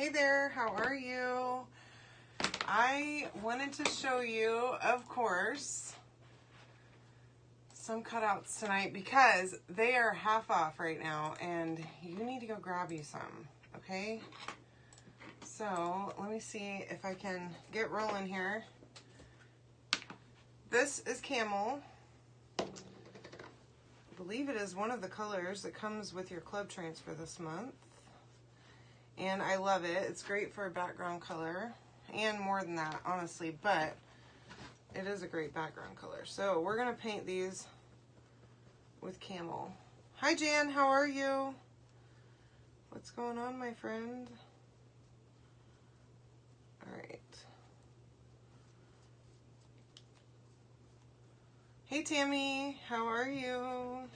Hey there, how are you? I wanted to show you, of course, some cutouts tonight because they are half off right now and you need to go grab you some, okay? So let me see if I can get rolling here. This is camel. I believe it is one of the colors that comes with your club transfer this month. And I love it. It's great for a background color. And more than that, honestly. But it is a great background color. So we're going to paint these with camel. Hi, Jan. How are you? What's going on, my friend? All right. Hey, Tammy. How are you?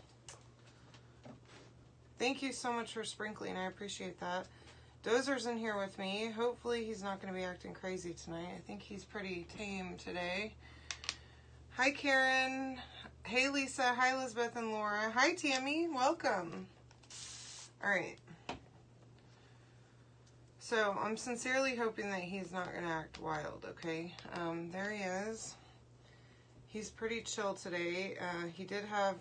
Thank you so much for sprinkling. I appreciate that. Dozer's in here with me. Hopefully he's not going to be acting crazy tonight. I think he's pretty tame today. Hi, Karen. Hey, Lisa. Hi, Elizabeth and Laura. Hi, Tammy. Welcome. All right. So I'm sincerely hoping that he's not going to act wild, okay? There he is. He's pretty chill today. He did have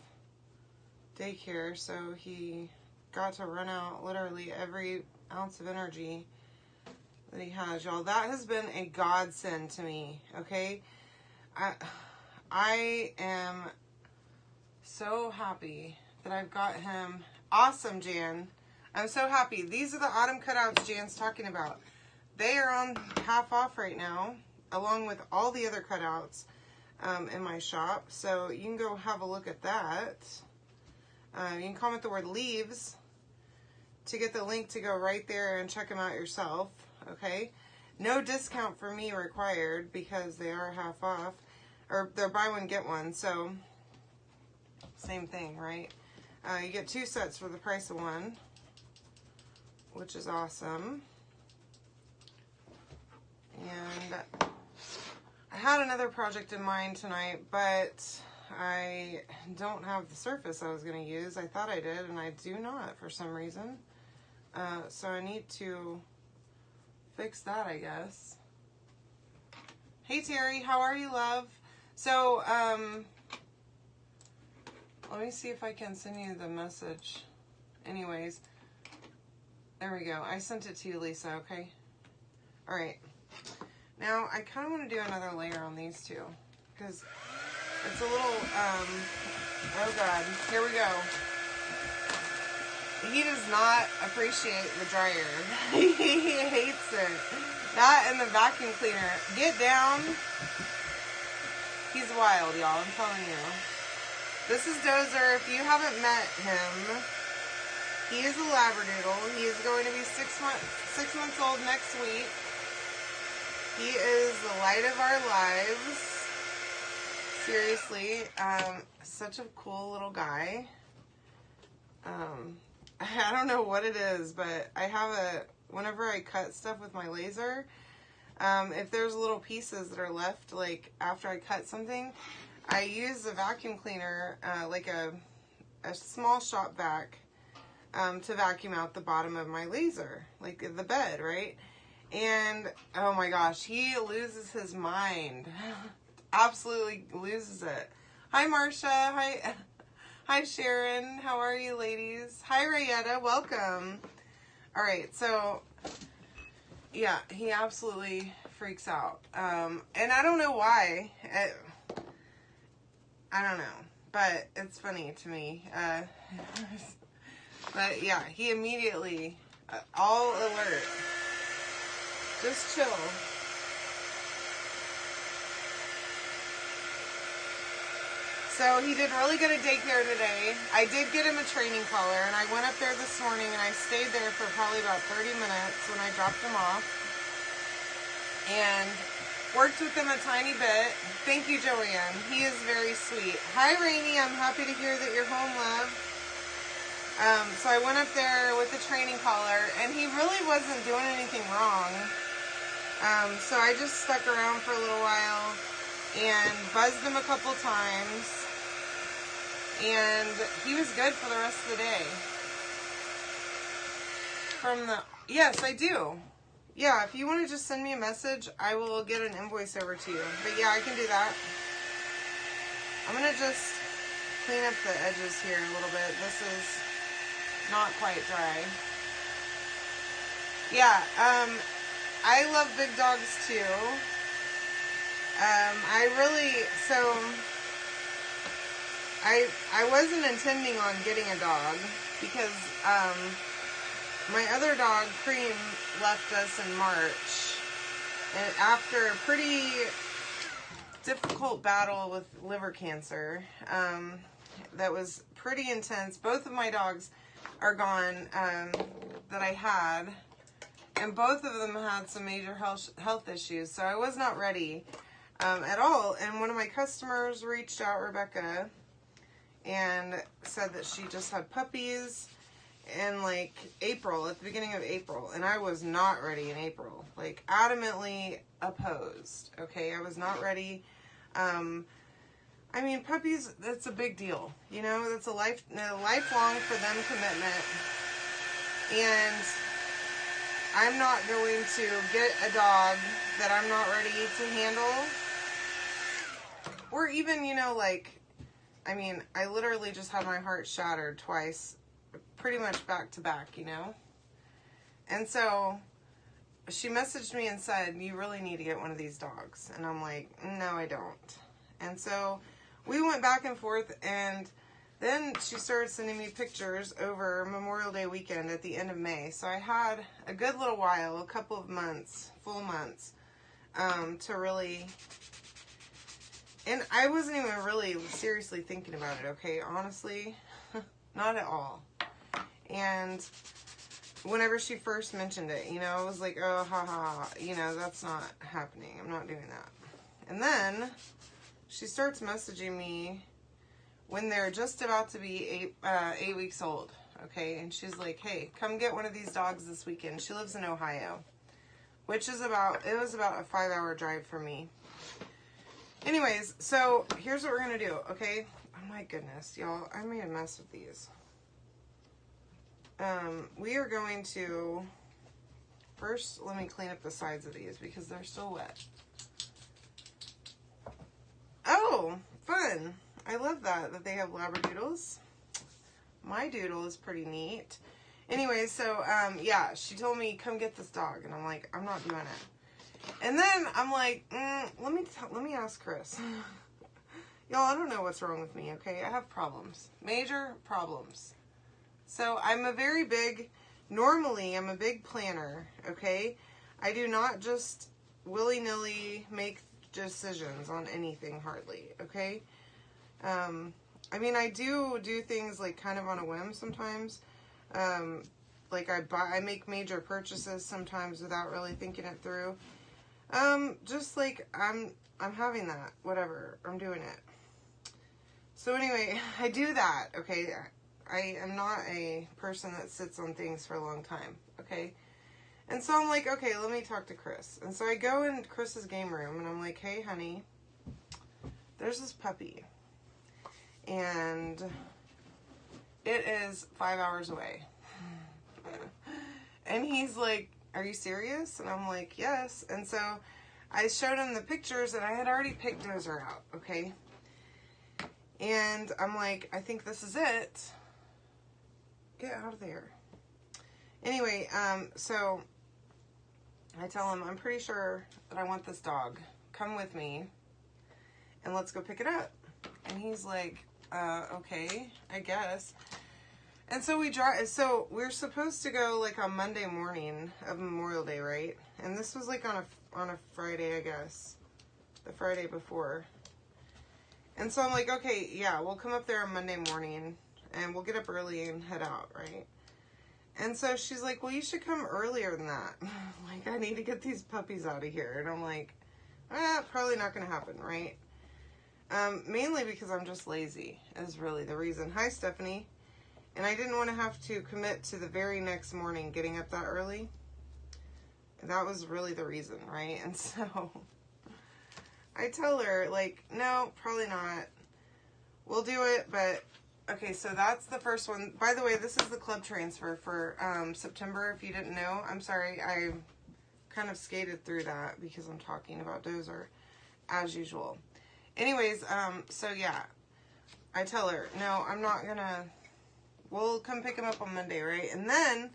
daycare, so he got to run out literally every ounce of energy that he has, y'all. That has been a godsend to me, okay? I am so happy that I've got him. Awesome, Jan. I'm so happy. These are the autumn cutouts Jan's talking about. They are on half off right now, along with all the other cutouts in my shop. So you can go have a look at that. You can comment the word leaves to get the link to go right there and check them out yourself, okay? No discount for me required because they are half off, or they're buy one, get one, so same thing, right? You get 2 sets for the price of 1, which is awesome. And I had another project in mind tonight, but I don't have the surface I was going to use. I thought I did, and I do not for some reason. So I need to fix that, I guess. Hey, Terry. How are you, love? So, let me see if I can send you the message. Anyways, there we go. I sent it to you, Lisa, okay? All right. Now, I kind of want to do another layer on these two because it's a little, oh God, here we go. He does not appreciate the dryer. He hates it. That and the vacuum cleaner. Get down. He's wild, y'all. I'm telling you. This is Dozer. If you haven't met him, he is a Labradoodle. He is going to be 6 months old next week. He is the light of our lives. Seriously, such a cool little guy. I don't know what it is, but I have whenever I cut stuff with my laser, if there's little pieces that are left, like after I cut something, I use the vacuum cleaner, like a small shop vac, to vacuum out the bottom of my laser, like the bed, right? And, oh my gosh, he loses his mind. Absolutely loses it. Hi, Marcia. Hi, Sharon. How are you, ladies? Hi, Rayetta. Welcome. All right, so, yeah, he absolutely freaks out. And I don't know why. I don't know, but it's funny to me. But, yeah, he immediately, all alert. Just chill. So he did really good at daycare today. I did get him a training collar, and I went up there this morning, and I stayed there for probably about 30 minutes when I dropped him off. And worked with him a tiny bit. Thank you, Joanne. He is very sweet. Hi, Rainey. I'm happy to hear that you're home, love. So I went up there with the training collar, and he really wasn't doing anything wrong. So I just stuck around for a little while and buzzed him a couple times. And he was good for the rest of the day. Yes, I do. yeah, if you want to just send me a message, I will get an invoice over to you. But yeah, I can do that. I'm going to just clean up the edges here a little bit. This is not quite dry. Yeah, I love big dogs too. I wasn't intending on getting a dog because my other dog, Cream, left us in March. And after a pretty difficult battle with liver cancer, that was pretty intense. Both of my dogs are gone that I had. And both of them had some major health issues. So I was not ready at all. And one of my customers reached out, Rebecca, and said that she just had puppies in like April, at the beginning of April. And I was not ready in April. Like adamantly opposed. Okay, I was not ready. I mean, puppies, that's a big deal. You know, that's a lifelong for them commitment. And I'm not going to get a dog that I'm not ready to handle. Or even, you know, like, I mean, I literally just had my heart shattered twice, pretty much back to back, you know? And so she messaged me and said, you really need to get one of these dogs. And I'm like, no, I don't. And so we went back and forth, and then she started sending me pictures over Memorial Day weekend at the end of May. So I had a good little while, a couple of months, full months, to really... And I wasn't even really seriously thinking about it, okay? Honestly, not at all. And whenever she first mentioned it, you know, I was like, oh, ha, ha, you know, that's not happening. I'm not doing that. And then she starts messaging me when they're just about to be 8 weeks old, okay? And she's like, hey, come get one of these dogs this weekend. She lives in Ohio, which is it was about a 5-hour drive for me. Anyways, so here's what we're going to do, okay? Oh my goodness, y'all, I made a mess with these. We are going to, first, let me clean up the sides of these because they're still wet. Oh, fun. I love that they have Labradoodles. My doodle is pretty neat. Anyway, so, yeah, she told me, come get this dog. And I'm like, I'm not doing it. And then I'm like, let me ask Chris. Y'all, I don't know what's wrong with me, okay? I have problems. Major problems. So normally I'm a big planner, okay? I do not just willy-nilly make decisions on anything hardly, okay? I mean, I do things like kind of on a whim sometimes. Like I make major purchases sometimes without really thinking it through. Just like I'm having that, whatever, I'm doing it. So anyway, I do that, okay? I am not a person that sits on things for a long time, okay? And so I'm like, okay, let me talk to Chris. And so I go in Chris's game room and I'm like, hey, honey, there's this puppy. And it is 5 hours away. And he's like, are you serious? And I'm like, yes. And so I showed him the pictures and I had already picked Dozer out, okay? And I'm like, I think this is it. Get out of there. Anyway, so I tell him, I'm pretty sure that I want this dog. Come with me and let's go pick it up. And he's like, okay, I guess. And so we drive, so we're supposed to go like on Monday morning of Memorial Day, right? And this was like on a Friday, I guess. The Friday before. And so I'm like, okay, yeah, we'll come up there on Monday morning and we'll get up early and head out, right? And so she's like, well, you should come earlier than that. Like, I need to get these puppies out of here. And I'm like, probably not going to happen, right? Mainly because I'm just lazy is really the reason. Hi, Stephanie. And I didn't want to have to commit to the very next morning getting up that early. That was really the reason, right? And so I tell her, like, no, probably not. We'll do it, but okay, so that's the first one. By the way, this is the club transfer for September, if you didn't know. I'm sorry, I kind of skated through that because I'm talking about Dozer as usual. Anyways, so yeah, I tell her, no, I'm not gonna, we'll come pick him up on Monday, right? And then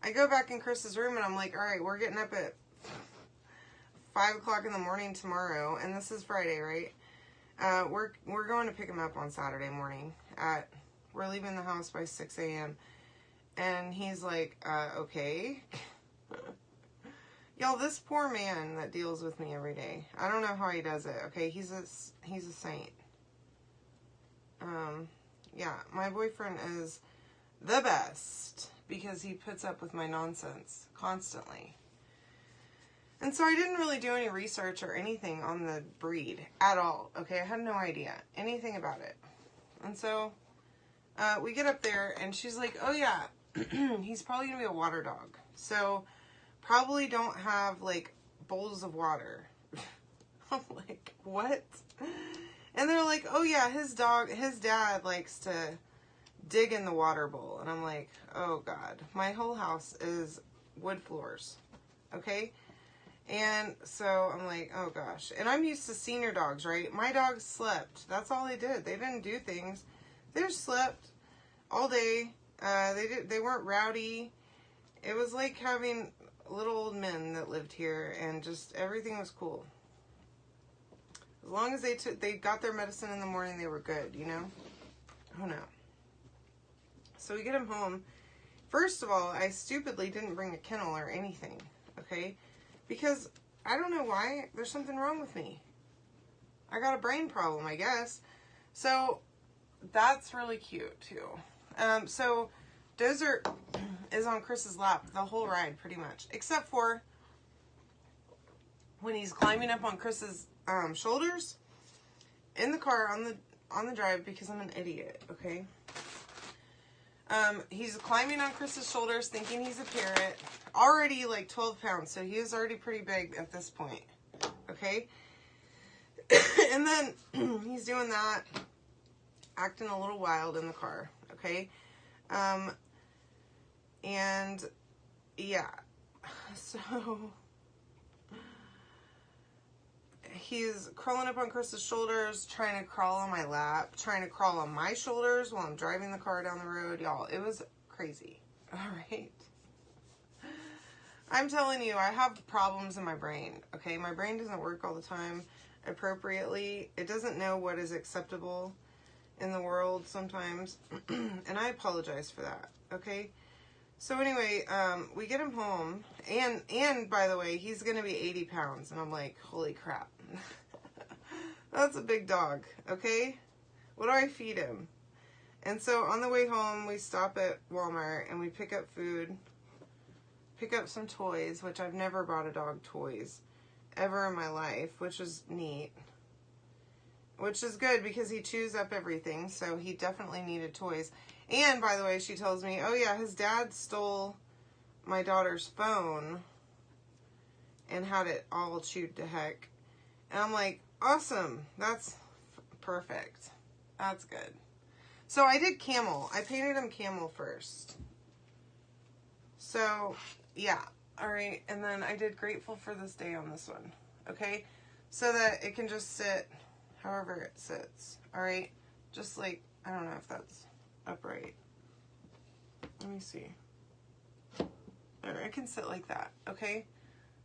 I go back in Chris's room and I'm like, all right, we're getting up at 5 o'clock in the morning tomorrow, and this is Friday, right? We're going to pick him up on Saturday morning. We're leaving the house by 6 a.m. And he's like, okay. Y'all, this poor man that deals with me every day, I don't know how he does it, okay? He's a saint. Yeah, my boyfriend is the best because he puts up with my nonsense constantly. And so I didn't really do any research or anything on the breed at all, okay? I had no idea anything about it. And so we get up there and she's like, oh yeah, he's probably gonna be a water dog. So probably don't have like bowls of water. I'm like, what? And they're like, oh yeah, his dad likes to dig in the water bowl. And I'm like, oh God, my whole house is wood floors, okay? And so I'm like, oh gosh. And I'm used to senior dogs, right? My dogs slept. That's all they did. They didn't do things. They just slept all day. They weren't rowdy. It was like having little old men that lived here, and just everything was cool. As long as they got their medicine in the morning, they were good, you know? Oh no. So we get him home. First of all, I stupidly didn't bring a kennel or anything, okay? Because I don't know why. There's something wrong with me. I got a brain problem, I guess. So that's really cute too. So Dozer is on Chris's lap the whole ride pretty much, except for when he's climbing up on Chris's shoulders in the car on the drive, because I'm an idiot, okay? He's climbing on Chris's shoulders thinking he's a parrot. Already like 12 pounds, so he is already pretty big at this point, okay? And then he's doing that, acting a little wild in the car, okay? And yeah, so he's crawling up on Chris's shoulders, trying to crawl on my lap, trying to crawl on my shoulders while I'm driving the car down the road. Y'all, it was crazy. All right. I'm telling you, I have problems in my brain, okay? My brain doesn't work all the time appropriately. It doesn't know what is acceptable in the world sometimes, and I apologize for that, okay? So anyway, we get him home, and by the way, he's gonna be 80 pounds, and I'm like, holy crap. That's a big dog, okay? What do I feed him? And so on the way home, we stop at Walmart, and we pick up food, pick up some toys, which I've never bought a dog toys ever in my life, which is neat. Which is good because he chews up everything, so he definitely needed toys. And by the way, she tells me, oh yeah, his dad stole my daughter's phone and had it all chewed to heck. And I'm like, awesome, that's perfect. That's good. So I did camel. I painted him camel first. So yeah, all right. And then I did grateful for this day on this one, okay? So that it can just sit however it sits, all right? Just like, I don't know if that's upright. Let me see. There, it can sit like that, okay?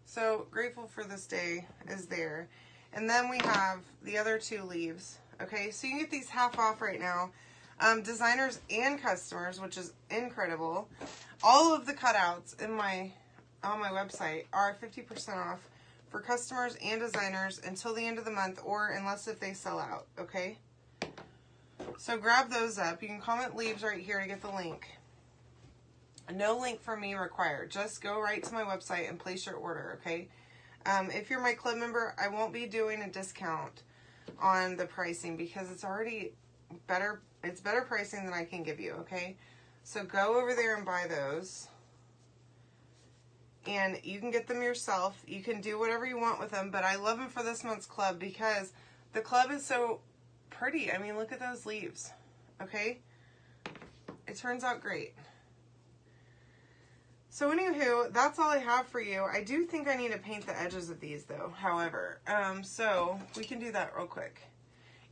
So grateful for this day is there. And then we have the other two leaves, okay? So you can get these half off right now. Designers and customers, which is incredible. All of the cutouts on my website are 50% off for customers and designers until the end of the month, or unless if they sell out, okay? So grab those up. You can comment leaves right here to get the link. No link from me required. Just go right to my website and place your order, okay? If you're my club member, I won't be doing a discount on the pricing because it's already better. It's better pricing than I can give you, okay? So go over there and buy those. And you can get them yourself. You can do whatever you want with them, but I love them for this month's club because the club is so pretty. I mean, look at those leaves, okay? It turns out great. So anywho, that's all I have for you. I do think I need to paint the edges of these though, however. So we can do that real quick.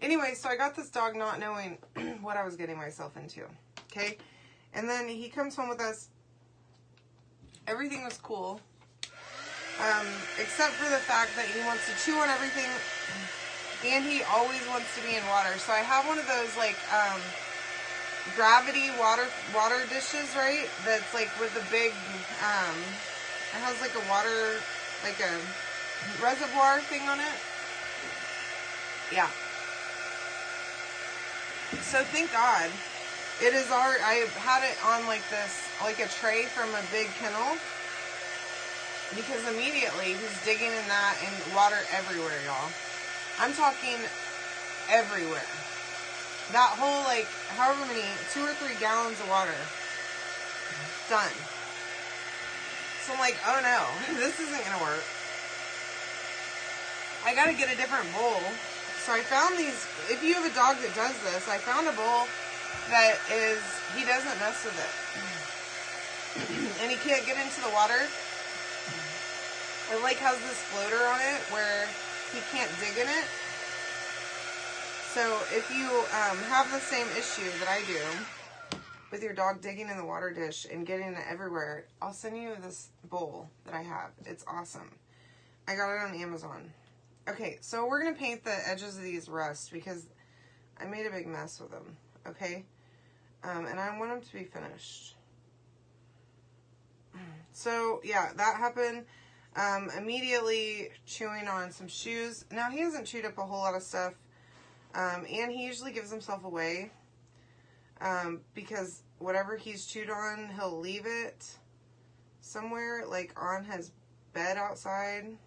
Anyway, so I got this dog not knowing what I was getting myself into. Okay? And then he comes home with us. Everything was cool. Except for the fact that he wants to chew on everything. And he always wants to be in water. So I have one of those like gravity water dishes, right? That's like with the big it has like a water, like a reservoir thing on it. Yeah. So thank God. It is I had it on like this, like a tray from a big kennel. Because immediately he's digging in that and water everywhere, y'all. I'm talking everywhere. That whole, like, however many, 2 or 3 gallons of water. Done. So I'm like, oh no, this isn't going to work. I got to get a different bowl. So I found these, if you have a dog that does this, I found a bowl that is, he doesn't mess with it. And he can't get into the water. It like has this floater on it where he can't dig in it. So if you have the same issue that I do with your dog digging in the water dish and getting it everywhere, I'll send you this bowl that I have. It's awesome. I got it on Amazon. Okay, so we're going to paint the edges of these rust because I made a big mess with them, okay? And I want them to be finished. So, yeah, that happened. Immediately chewing on some shoes. Now, he hasn't chewed up a whole lot of stuff, and he usually gives himself away, because whatever he's chewed on, he'll leave it somewhere, like on his bed outside.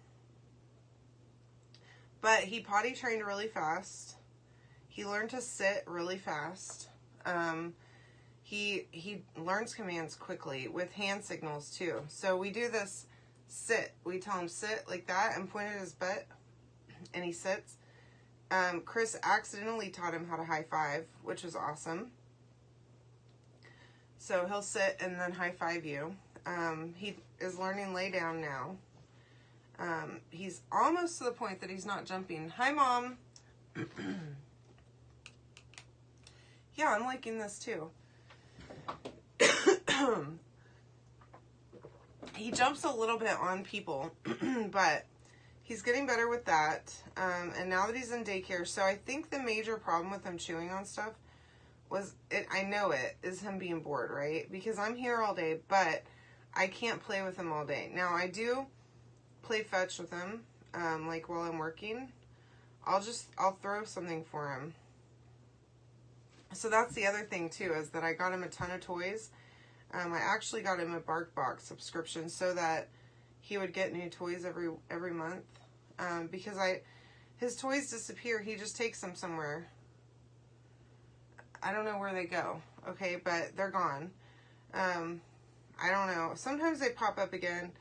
But he potty trained really fast. He learned to sit really fast. He learns commands quickly with hand signals too. So we do this sit. We tell him sit like that and point at his butt, and he sits. Chris accidentally taught him how to high five, which was awesome. So he'll sit and then high five you. He is learning lay down now. He's almost to the point that he's not jumping. Hi, Mom. Yeah, I'm liking this too. He jumps a little bit on people, but he's getting better with that. And now that he's in daycare, so I think the major problem with him chewing on stuff was, I know it, is him being bored, right? Because I'm here all day, but I can't play with him all day. Now, I do play fetch with him, like while I'm working. I'll throw something for him. So that's the other thing too, is that I got him a ton of toys. I actually got him a BarkBox subscription so that he would get new toys every month. Because his toys disappear. He just takes them somewhere. I don't know where they go. Okay, but they're gone. I don't know. Sometimes they pop up again,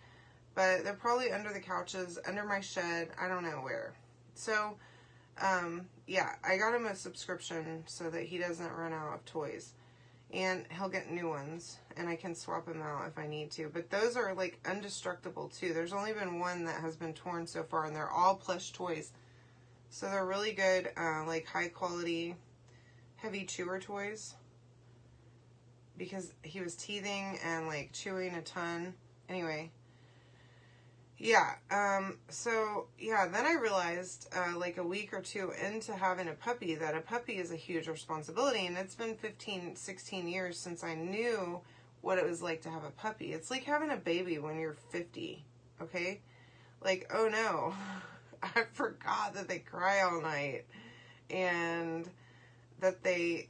but they're probably under the couches, under my shed. I don't know where. So, yeah, I got him a subscription so that he doesn't run out of toys. And he'll get new ones, and I can swap them out if I need to. But those are, like, indestructible, too. There's only been one that has been torn so far, and they're all plush toys. So they're really good, like, high-quality, heavy chewer toys. Because he was teething and, like, chewing a ton. Anyway. Yeah, so, yeah, then I realized, like a week or two into having a puppy, that a puppy is a huge responsibility, and it's been 15, 16 years since I knew what it was like to have a puppy. It's like having a baby when you're 50, okay? Like, oh no, I forgot that they cry all night, and that they,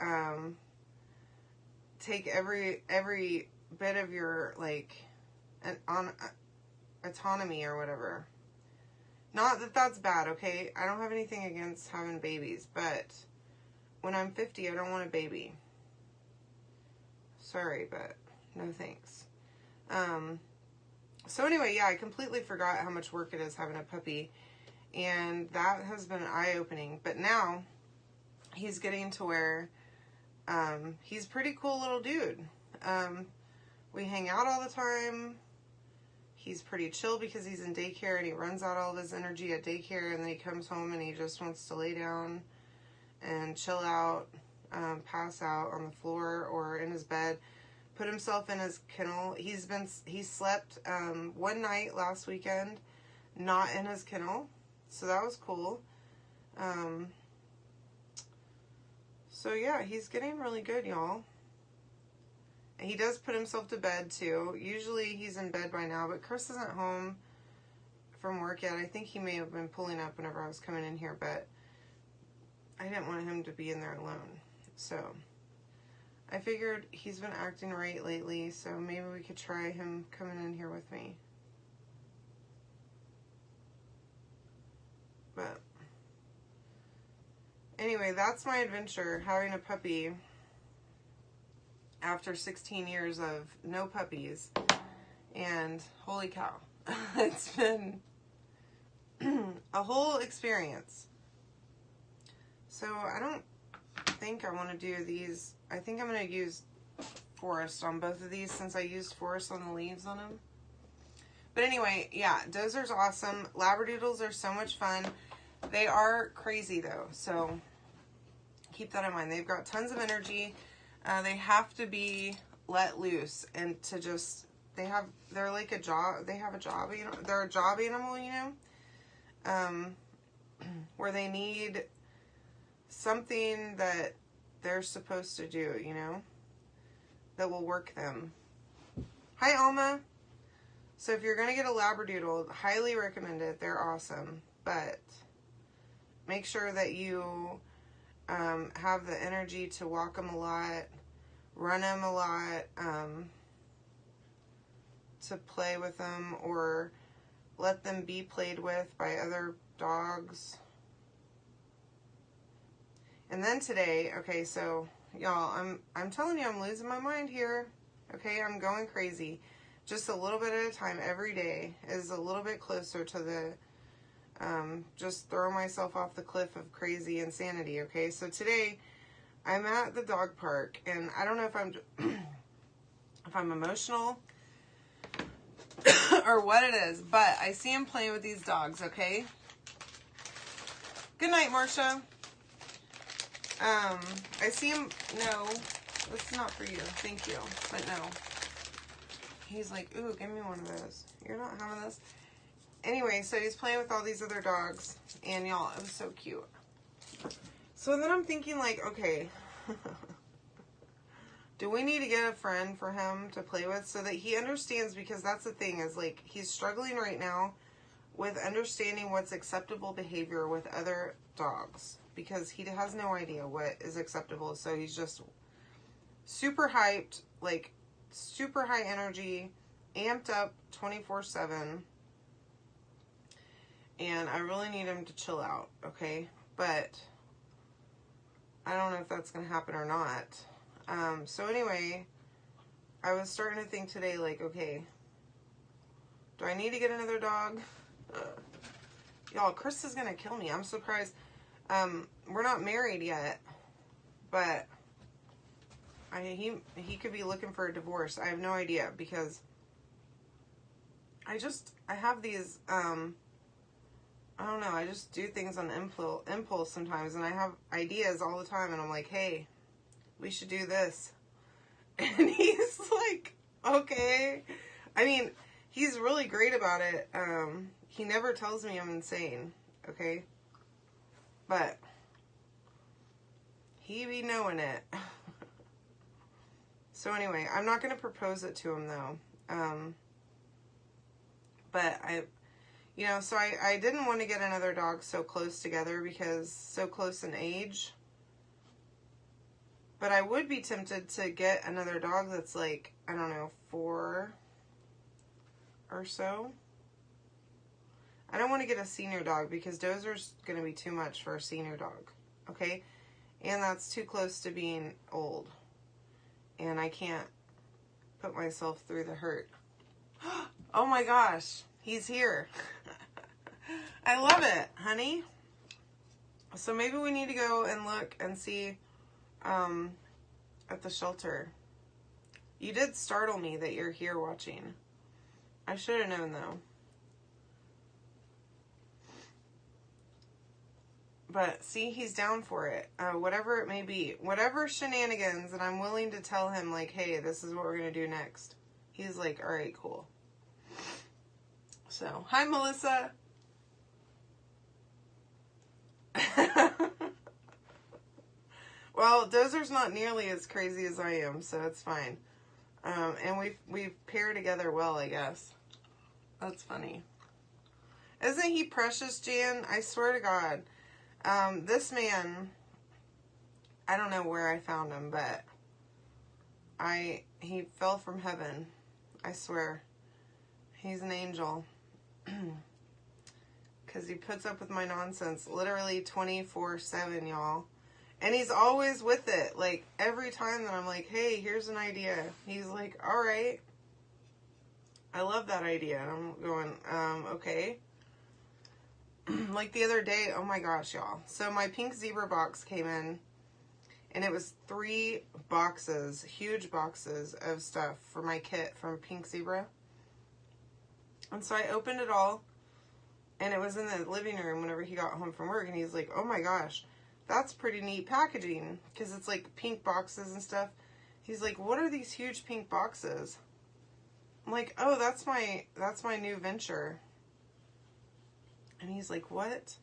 take every bit of your, like, autonomy or whatever. Not that that's bad, okay? I don't have anything against having babies, but when I'm 50, I don't want a baby. Sorry, but no thanks. So anyway, yeah, I completely forgot how much work it is having a puppy, and that has been eye-opening. But now, he's getting to where he's a pretty cool little dude. We hang out all the time. he's pretty chill because he's in daycare and he runs out all of his energy at daycare, and then he comes home and he just wants to lay down and chill out, pass out on the floor or in his bed, put himself in his kennel. He slept one night last weekend not in his kennel, so that was cool. So yeah, he's getting really good, y'all. He does put himself to bed too. Usually he's in bed by now, but Chris isn't home from work yet. I think he may have been pulling up whenever I was coming in here, but I didn't want him to be in there alone. So I figured he's been acting right lately, so maybe we could try him coming in here with me. But anyway, that's my adventure, having a puppy after 16 years of no puppies. And holy cow, it's been a whole experience. So I don't think I want to do these. I think I'm going to use Forest on both of these since I used Forest on the leaves on them. But anyway, yeah, Dozer's awesome. Labradoodles are so much fun. They are crazy though, so keep that in mind. They've got tons of energy. They have to be let loose and to just, they're like a job, they have a job, you know, they're a job animal, you know, where they need something that they're supposed to do, you know, that will work them. Hi, Alma. So if you're going to get a Labradoodle, highly recommend it. They're awesome, but make sure that you have the energy to walk them a lot, run them a lot, to play with them or let them be played with by other dogs. And then today, okay, so y'all, I'm telling you, I'm losing my mind here. Okay, I'm going crazy. Just a little bit at a time every day is a little bit closer to the just throw myself off the cliff of crazy insanity. Okay, so today I'm at the dog park, and I don't know if I'm emotional or what it is, but I see him playing with these dogs. Okay, good night, Marcia. I see him. No, this is not for you. Thank you, but no. He's like, ooh, give me one of those. You're not having this. Anyway, so he's playing with all these other dogs, and y'all, it was so cute. So then I'm thinking, like, okay, do we need to get a friend for him to play with so that he understands? Because that's the thing, is like, he's struggling right now with understanding what's acceptable behavior with other dogs, because he has no idea what is acceptable. So he's just super hyped, like super high energy, amped up 24/7. And I really need him to chill out, okay? But I don't know if that's going to happen or not. So anyway, I was starting to think today, like, okay, do I need to get another dog? Y'all, Chris is going to kill me. I'm surprised. We're not married yet, but he could be looking for a divorce. I have no idea, because I have these, I don't know, I just do things on impulse sometimes, and I have ideas all the time, and I'm like, hey, we should do this. And he's like, okay. I mean, he's really great about it. He never tells me I'm insane, okay? But he be knowing it. So anyway, I'm not going to propose it to him, though. But you know, so I didn't want to get another dog so close together, because so close in age. But I would be tempted to get another dog that's like, I don't know, 4 or so. I don't want to get a senior dog, because Dozer's going to be too much for a senior dog, okay? And that's too close to being old. And I can't put myself through the hurt. Oh my gosh, he's here. I love it, honey. So maybe we need to go and look and see at the shelter. You did startle me that you're here watching. I should have known, though. But, see, he's down for it. Whatever it may be. Whatever shenanigans, and I'm willing to tell him, like, hey, this is what we're going to do next. He's like, all right, cool. So, hi, Melissa. Well, Dozer's not nearly as crazy as I am, so it's fine. And we've paired together well, I guess. That's funny. Isn't he precious, Jan? I swear to God. This man, I don't know where I found him, but he fell from heaven. I swear. He's an angel. Because he puts up with my nonsense literally 24/7, y'all. And he's always with it. Like, every time that I'm like, hey, here's an idea. He's like, all right. I love that idea. And I'm going, okay. Like the other day, oh my gosh, y'all. So my Pink Zebra box came in. And it was 3 boxes, huge boxes of stuff for my kit from Pink Zebra. And so I opened it all. And it was in the living room whenever he got home from work. And he's like, oh my gosh, that's pretty neat packaging. Because it's like pink boxes and stuff. He's like, what are these huge pink boxes? I'm like, oh, that's my new venture. And he's like, what?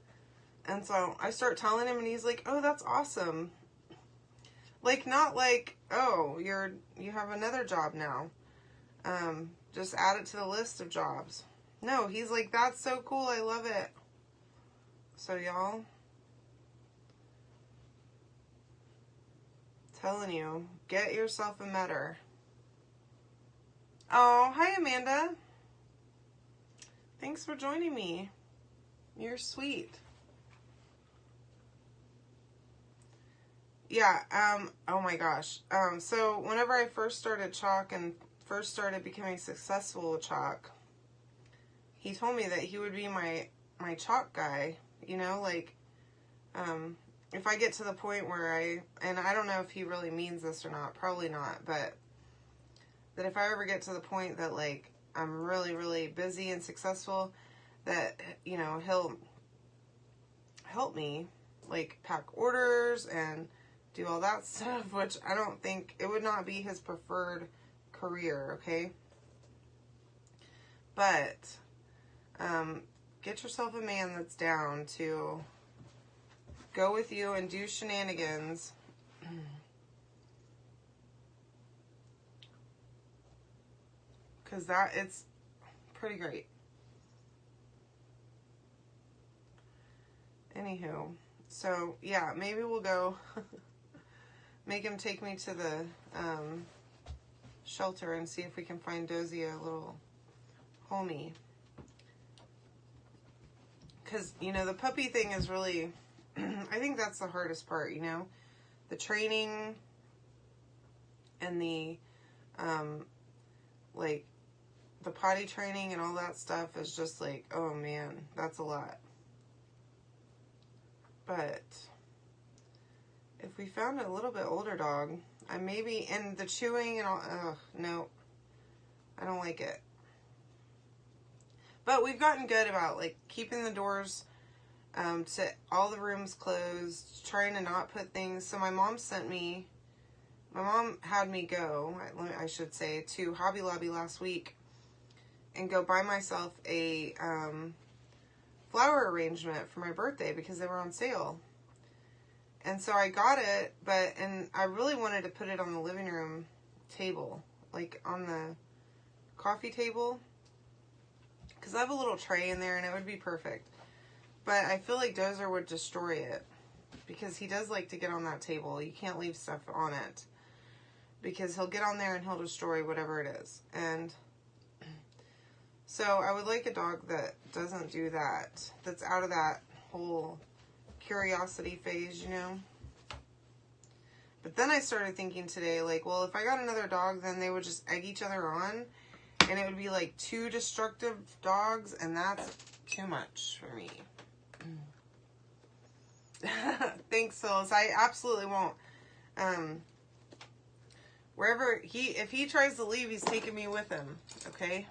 And so I start telling him, and he's like, oh, that's awesome. Like, not like, oh, you have another job now. Just add it to the list of jobs. No, he's like, that's so cool. I love it. So, y'all, telling you, get yourself a Metter. Oh, hi, Amanda. Thanks for joining me. You're sweet. Yeah, oh my gosh. So whenever I first started Chalk and first started becoming successful with Chalk, he told me that he would be my Chalk guy, you know, like, if I get to the point where and I don't know if he really means this or not, probably not, but that if I ever get to the point that, like, I'm really, really busy and successful, that, you know, he'll help me, like, pack orders and do all that stuff, which I don't think, it would not be his preferred career, okay? But, get yourself a man that's down to go with you and do shenanigans. Because it's pretty great. Anywho, so yeah, maybe we'll go make him take me to the shelter and see if we can find Dozy a little homie. Because, you know, the puppy thing is really, I think that's the hardest part, you know? The training and the, like, the potty training and all that stuff is just like, oh man, that's a lot. But if we found a little bit older dog, and the chewing and all, no, I don't like it. But we've gotten good about, like, keeping the doors to all the rooms closed, trying to not put things. So my mom had me go, I should say, to Hobby Lobby last week and go buy myself a flower arrangement for my birthday because they were on sale. And so I got it, and I really wanted to put it on the living room table, like on the coffee table, because I have a little tray in there and it would be perfect. But I feel like Dozer would destroy it because he does like to get on that table. You can't leave stuff on it because he'll get on there and he'll destroy whatever it is. And so I would like a dog that doesn't do that, that's out of that whole curiosity phase, you know? But then I started thinking today, like, well, if I got another dog, then they would just egg each other on, and it would be like 2 destructive dogs, and that's too much for me. Thanks, Phyllis. I absolutely won't. If he tries to leave, he's taking me with him, okay?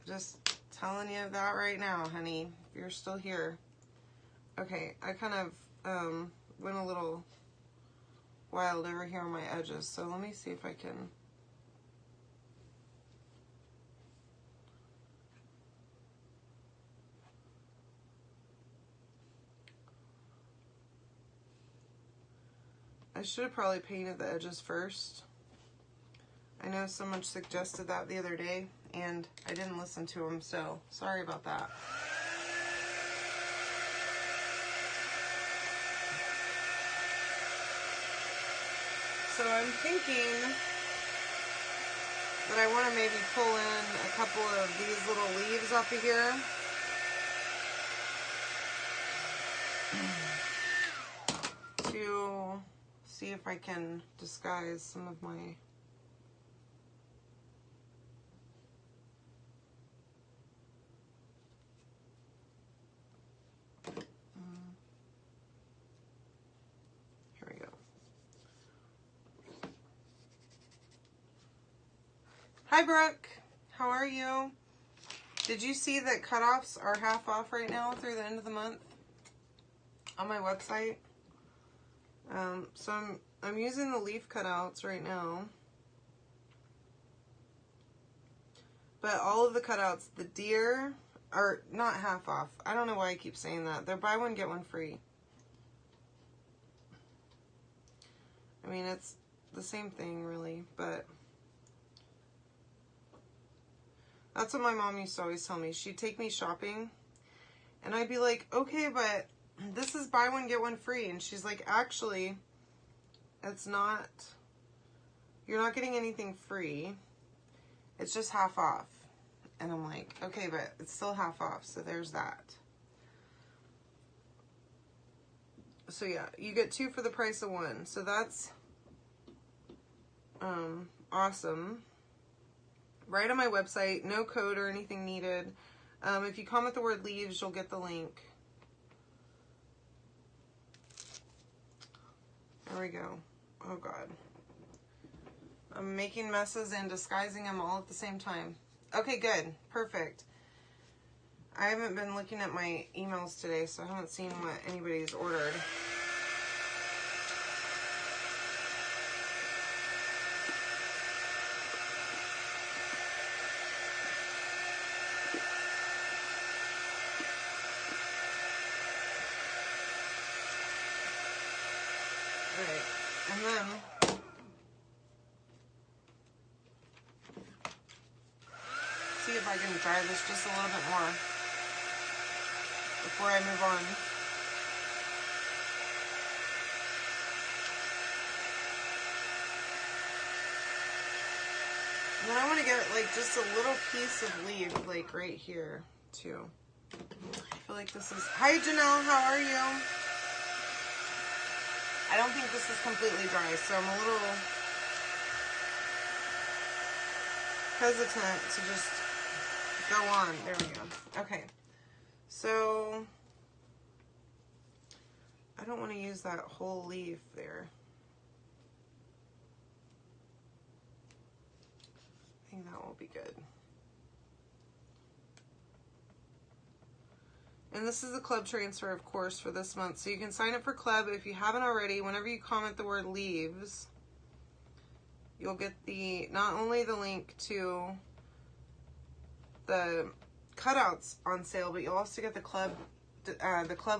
Just telling you that right now, honey. If you're still here. Okay, I kind of went a little wild over here on my edges, so let me see if I can. I should have probably painted the edges first. I know someone suggested that the other day, and I didn't listen to them, so sorry about that. So I'm thinking that I want to maybe pull in a couple of these little leaves off of here. To see if I can disguise some of my here we go. Hi Brooke, how are you? Did you see that cutoffs are half off right now through the end of the month on my website? So I'm using the leaf cutouts right now. But all of the cutouts, the deer, are not half off. I don't know why I keep saying that. They're buy one, get one free. I mean, it's the same thing, really, but that's what my mom used to always tell me. She'd take me shopping, and I'd be like, okay, but this is buy one, get one free. And she's like, actually, it's not, you're not getting anything free. It's just half off. And I'm like, okay, but it's still half off, so there's that. So yeah, you get 2 for the price of 1. So that's awesome. Right on my website, no code or anything needed. If you comment the word leaves, you'll get the link. There we go. Oh God. I'm making messes and disguising them all at the same time. Okay, good. Perfect. I haven't been looking at my emails today, so I haven't seen what anybody's ordered. Alright, and then see if I can dry this just a little bit more before I move on. And then I want to get like just a little piece of leaf like right here too. I feel like this is, hi Janelle, how are you? I don't think this is completely dry, so I'm a little hesitant to just go on. There we go. Okay. So I don't want to use that whole leaf there. I think that will be good. And this is the club transfer, of course, for this month. So you can sign up for club if you haven't already. Whenever you comment the word leaves, you'll get the not only the link to the cutouts on sale, but you'll also get the club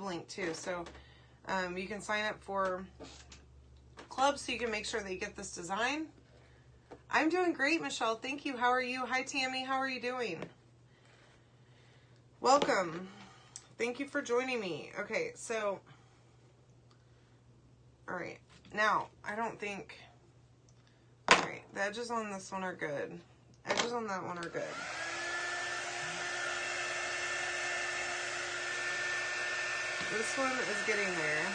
link too. So you can sign up for club so you can make sure that you get this design. I'm doing great, Michelle. Thank you. How are you? Hi, Tammy. How are you doing? Welcome. Thank you for joining me. Okay, so, all right. Now, I don't think, all right, the edges on this one are good. Edges on that one are good. This one is getting there.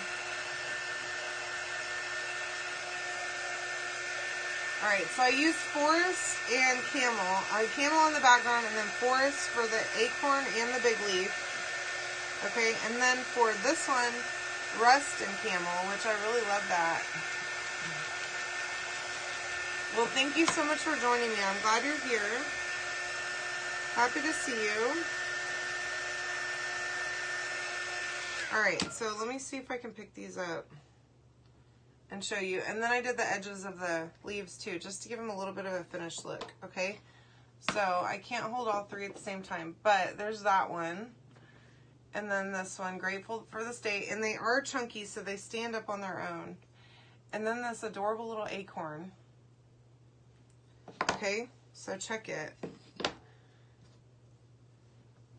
All right, so I used forest and camel. Camel on the background and then forest for the acorn and the big leaf. Okay, and then for this one, rust and camel, which I really love that. Well, thank you so much for joining me. I'm glad you're here. Happy to see you. All right, so let me see if I can pick these up and show you. And then I did the edges of the leaves too, just to give them a little bit of a finished look, okay? So I can't hold all three at the same time, but there's that one. And then this one, Grateful for this Day. And they are chunky, so they stand up on their own. And then this adorable little acorn. Okay, so check it.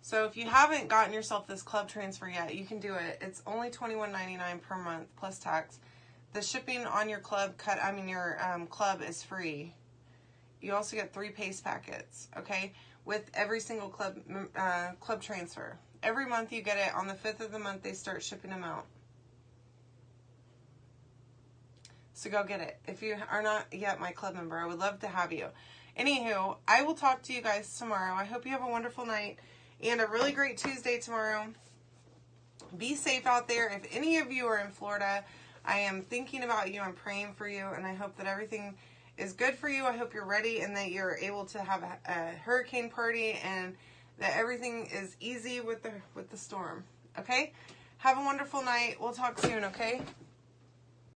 So if you haven't gotten yourself this club transfer yet, you can do it. It's only $21.99 per month plus tax. The shipping on your club club is free. You also get 3 paste packets, okay, with every single club transfer. Every month you get it. On the 5th of the month, they start shipping them out. So go get it. If you are not yet my club member, I would love to have you. Anywho, I will talk to you guys tomorrow. I hope you have a wonderful night and a really great Tuesday tomorrow. Be safe out there. If any of you are in Florida, I am thinking about you. I'm praying for you, and I hope that everything is good for you. I hope you're ready and that you're able to have a hurricane party and that everything is easy with the storm. Okay? Have a wonderful night. We'll talk soon, okay?